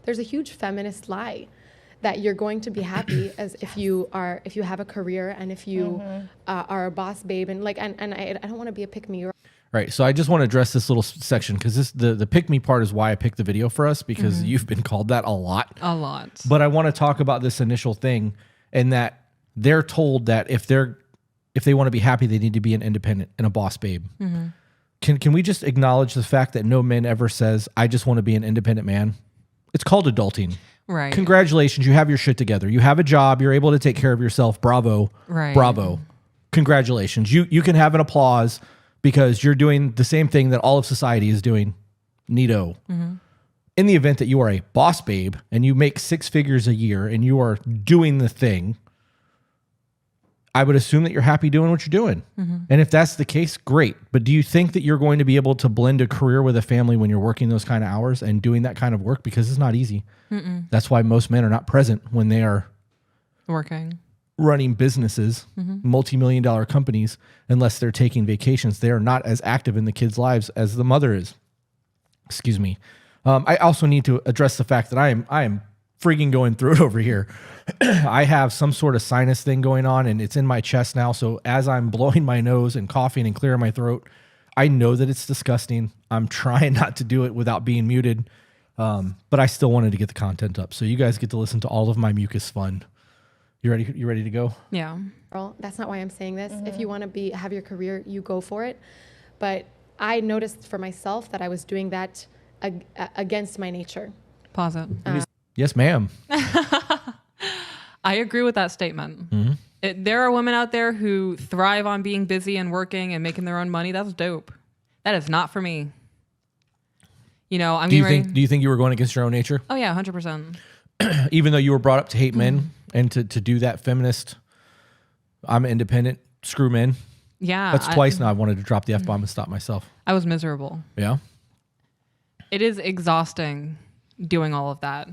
there's a huge feminist lie that you're going to be happy as if you have a career and if you are a boss babe and I don't want to be a pick me. Right. So I just want to address this little section because the pick me part is why I picked the video for us, because you've been called that a lot. A lot. But I want to talk about this initial thing, and that they're told that if they want to be happy, they need to be an independent and a boss babe. Can we just acknowledge the fact that no man ever says, I just want to be an independent man? It's called adulting. Right. Congratulations. You have your shit together. You have a job. You're able to take care of yourself. Bravo. Right. Bravo. Congratulations. You can have an applause because you're doing the same thing that all of society is doing. Neato. In the event that you are a boss babe and you make 6 figures a year and you are doing the thing, I would assume that you're happy doing what you're doing. And if that's the case, great. But do you think that you're going to be able to blend a career with a family when you're working those kind of hours and doing that kind of work? Because it's not easy. That's why most men are not present when they are working, running businesses, multi-million-dollar companies, unless they're taking vacations. They are not as active in the kids' lives as the mother is. Excuse me. I also need to address the fact that I am freaking going through it over here. I have some sort of sinus thing going on and it's in my chest now. So as I'm blowing my nose and coughing and clearing my throat, I know that it's disgusting. I'm trying not to do it without being muted. But I still wanted to get the content up. So you guys get to listen to all of my mucus fun. You ready? You ready to go? Yeah. Girl, that's not why I'm saying this. If you want to have your career, you go for it. But I noticed for myself that I was doing that against my nature. Pause it. Yes, ma'am. I agree with that statement. There are women out there who thrive on being busy and working and making their own money. That's dope. That is not for me. You know, Do you think you were going against your own nature? Oh yeah, 100%. Even though you were brought up to hate men and to do that feminist, I'm independent, screw men. Yeah. That's twice now I wanted to drop the F-bomb and stop myself. I was miserable. Yeah. It is exhausting doing all of that.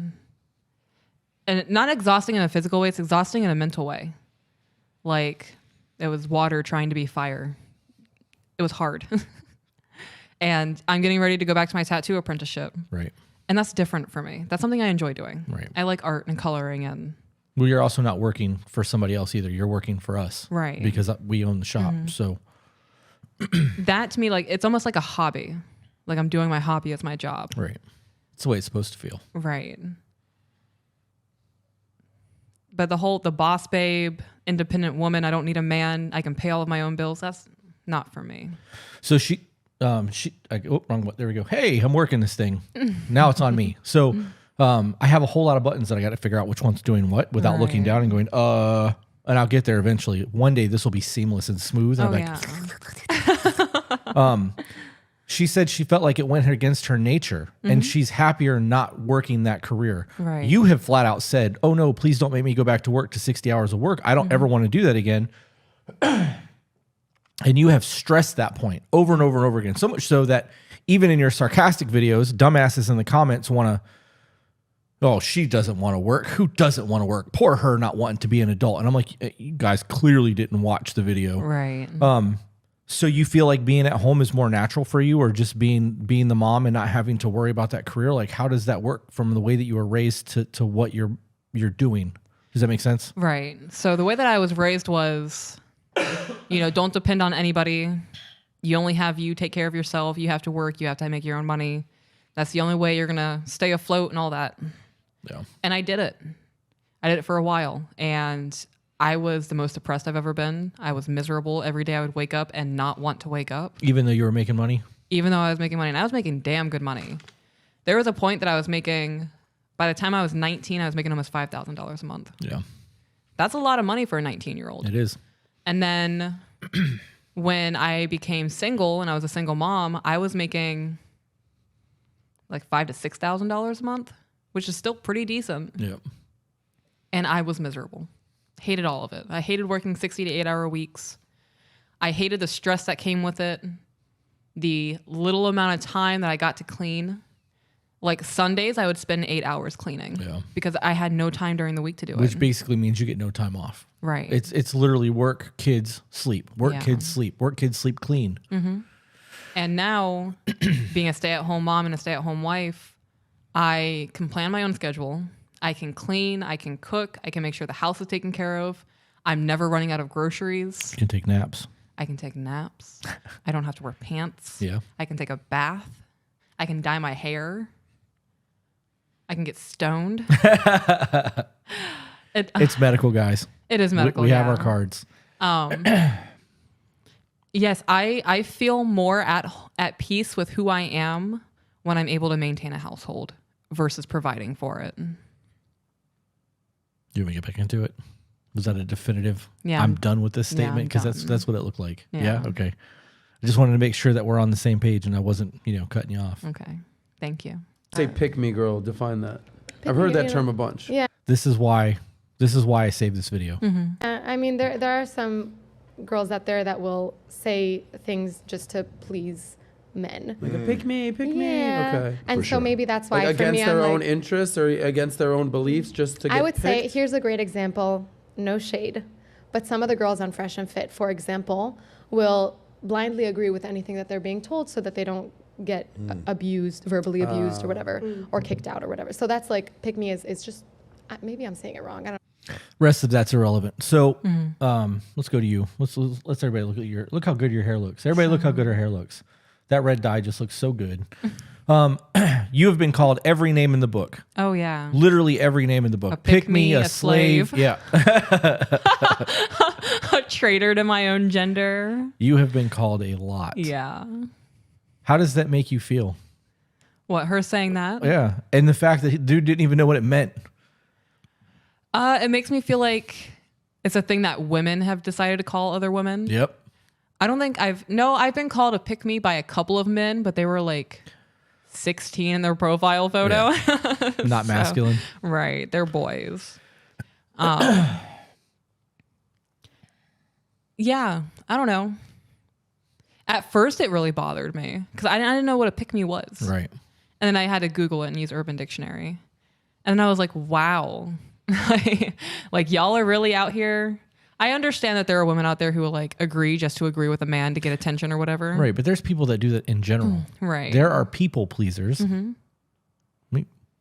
And not exhausting in a physical way, it's exhausting in a mental way. Like, it was water trying to be fire. It was hard. And I'm getting ready to go back to my tattoo apprenticeship. Right. And that's different for me. That's something I enjoy doing. Right. I like art and coloring and... Well, you're also not working for somebody else either. You're working for us. Right. Because we own the shop. So that to me, like, it's almost like a hobby. Like I'm doing my hobby as my job. right. It's the way it's supposed to feel. Right. But the boss babe, independent woman, I don't need a man, I can pay all of my own bills, that's not for me. So wrong button. There we go. Hey, I'm working this thing. Now it's on me. So I have a whole lot of buttons that I got to figure out which one's doing what without looking down and going, and I'll get there eventually. One day this will be seamless and smooth. And she said she felt like it went against her nature and she's happier not working that career. Right. You have flat out said, oh no, please don't make me go back to work to 60 hours of work. I don't ever want to do that again. And you have stressed that point over and over and over again. So much so that even in your sarcastic videos, dumbasses in the comments want to, oh, she doesn't want to work. Who doesn't want to work? Poor her not wanting to be an adult. And I'm like, you guys clearly didn't watch the video. Right. So you feel like being at home is more natural for you, or just being the mom and not having to worry about that career? Like, how does that work from the way that you were raised to what you're doing? Does that make sense? Right. So the way that I was raised was, don't depend on anybody. You only have you, take care of yourself. You have to work. You have to make your own money. That's the only way you're going to stay afloat and all that. Yeah. And I did it. I did it for a while. And I was the most depressed I've ever been. I was miserable. Every day I would wake up and not want to wake up. Even though you were making money? Even though I was making money. And I was making damn good money. There was a point that I was making, by the time I was 19, I was making almost $5,000 a month. Yeah. That's a lot of money for a 19-year-old. It is. And then when I became single and I was a single mom, I was making like $5,000 to $6,000 a month, which is still pretty decent. Yeah. And I was miserable. Hated all of it. I hated working 60 to 8-hour weeks. I hated the stress that came with it. The little amount of time that I got to clean. Like Sundays, I would spend 8 hours cleaning because I had no time during the week to do it. Which basically means you get no time off. Right. It's literally work, kids, sleep. Work, kids, sleep. Work, kids, sleep, clean. Mm-hmm. And now, being a stay-at-home mom and a stay-at-home wife, I can plan my own schedule. I can clean. I can cook. I can make sure the house is taken care of. I'm never running out of groceries. You can take naps. I can take naps. I don't have to wear pants. Yeah. I can take a bath. I can dye my hair. I can get stoned. It's medical, guys. It is medical. We have our cards. Yes, I feel more at peace with who I am when I'm able to maintain a household versus providing for it. You want me to get back into it? Was that a definitive? Yeah. I'm done with this Yeah, I'm statement because done. that's what it looked like. Yeah. Yeah. Okay. I just wanted to make sure that we're on the same page and I wasn't, cutting you off. Okay. Thank you. Say pick me girl. Define that. Pick I've heard me, that you know. term a bunch. Yeah. This is why I saved this video. I mean, there are some girls out there that will say things just to please men. Like a pick me. Yeah. Okay. And For so sure. maybe that's why Like for against me, their I'm own like, interests or against their own beliefs, just to get I would say, picked? here's a great example, no shade, but some of the girls on Fresh and Fit, for example, will blindly agree with anything that they're being told so that they don't get abused, verbally abused or whatever, or kicked out or whatever. So that's like, pick me is just, maybe I'm saying it wrong. I don't Rest of that's irrelevant. So, let's go to you. Let's everybody look how good your hair looks. Everybody look how good her hair looks. That red dye just looks so good. You have been called every name in the book. Oh, yeah. Literally every name in the book. A pick me, a a slave. slave. Yeah. A traitor to my own gender. You have been called a lot. Yeah. How does that make you feel? What, her saying that? Yeah. And the fact that dude didn't even know what it meant. It makes me feel like it's a thing that women have decided to call other women. Yep. I don't think I've been called a pick me by a couple of men, but they were like 16 in their profile photo. Not masculine. Right. They're boys. Yeah. I don't know. At first, it really bothered me because I didn't know what a pick me was. Right. And then I had to Google it and use Urban Dictionary. And I was like, wow. Like y'all are really out here. I understand that there are women out there who will like agree just to agree with a man to get attention or whatever. Right. But there's people that do that in general. Right. There are people pleasers.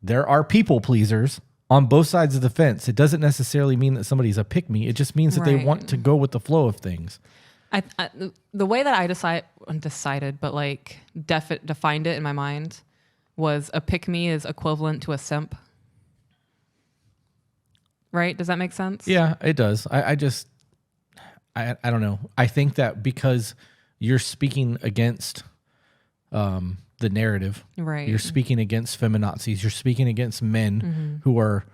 There are people pleasers on both sides of the fence. It doesn't necessarily mean that somebody's a pick me. It just means that they Right. want to go with the flow of things. The way that I decided, but like defined it in my mind was a pick me is equivalent to a simp. Right? Does that make sense? Yeah, it does. I don't know. I think that because you're speaking against the narrative, Right. you're speaking against feminazis, you're speaking against men who are,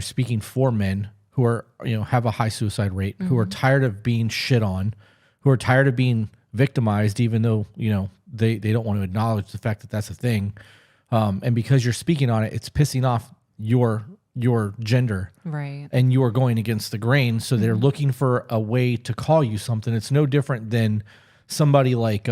speaking for men who are, have a high suicide rate, who are tired of being shit on, who are tired of being victimized, even though, they don't want to acknowledge the fact that that's a thing. And because you're speaking on it, it's pissing off your gender, Right. and you are going against the grain. So they're looking for a way to call you something. It's no different than somebody like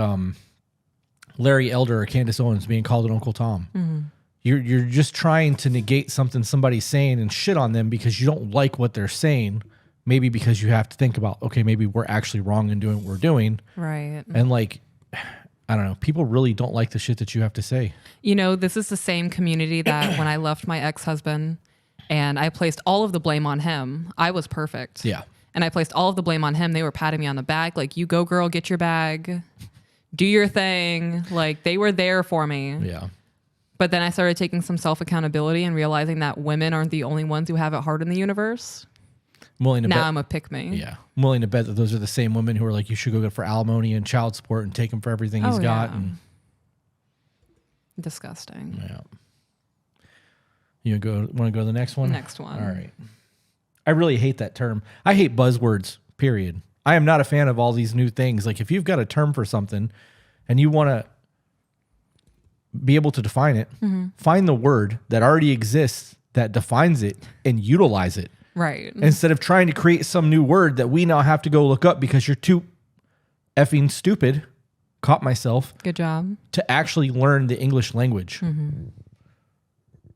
Larry Elder or Candace Owens being called an Uncle Tom. You're just trying to negate something somebody's saying and shit on them because you don't like what they're saying. Maybe because you have to think about, okay, maybe we're actually wrong in doing what we're doing. Right. And like, I don't know, people really don't like the shit that you have to say. This is the same community that when I left my ex-husband and I placed all of the blame on him, I was perfect. Yeah. And I placed all of the blame on him. They were patting me on the back, like, you go, girl, get your bag, do your thing. Like, they were there for me. Yeah. But then I started taking some self-accountability and realizing that women aren't the only ones who have it hard in the universe. I'm willing to Now bet. I'm a pick me. Yeah. I'm willing to bet that those are the same women who are like, you should go for alimony and child support and take him for everything he's got. Yeah. And Disgusting. yeah. You want to go to the next one? Next one. All right. I really hate that term. I hate buzzwords, period. I am not a fan of all these new things. Like if you've got a term for something and you want to be able to define it, find the word that already exists that defines it and utilize it. Right. Instead of trying to create some new word that we now have to go look up because you're too effing stupid, caught myself, Good job. to actually learn the English language.